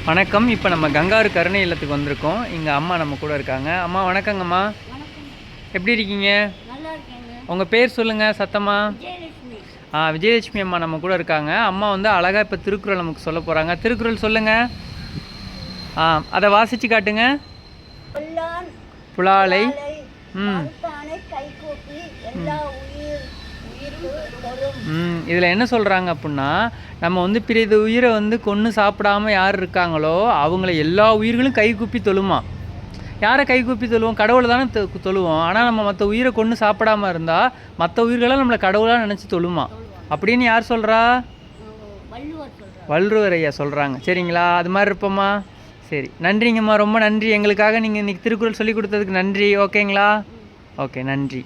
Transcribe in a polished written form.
வணக்கம். இப்போ நம்ம கங்காரு கருணை இல்லத்துக்கு வந்திருக்கோம். இங்கே அம்மா நம்ம கூட இருக்காங்க. அம்மா வணக்கங்கம்மா. எப்படி இருக்கீங்க? உங்கள் பேர் சொல்லுங்கள் சத்தம்மா. விஜயலட்சுமி அம்மா நம்ம கூட இருக்காங்க. அம்மா வந்து அழகாக இப்போ திருக்குறள் நமக்கு சொல்ல போகிறாங்க. திருக்குறள் சொல்லுங்கள். அதை வாசித்து காட்டுங்க. புலாலை இதில் என்ன சொல்கிறாங்க அப்படின்னா, நம்ம வந்து பிறிது உயிரை வந்து கொன்று சாப்பிடாமல் யார் இருக்காங்களோ அவங்கள எல்லா உயிர்களும் கைகூப்பி தொழுமா. யாரை கைகூப்பி தொழுவோம்? கடவுளை தானே தொழுவோம். ஆனால் நம்ம மற்ற உயிரை கொன்று சாப்பிடாமல் இருந்தால் மற்ற உயிர்களெல்லாம் நம்மளை கடவுளாக நினச்சி தொழுமா அப்படின்னு யார் சொல்கிறா? வள்ளுவர் ஐயா சொல்கிறாங்க. சரிங்களா? அது மாதிரி இருப்போம்மா. சரி, நன்றிங்கம்மா. ரொம்ப நன்றி. எங்களுக்காக நீங்கள் இன்றைக்கி திருக்குறள் சொல்லி கொடுத்ததுக்கு நன்றி. ஓகேங்களா? ஓகே, நன்றி.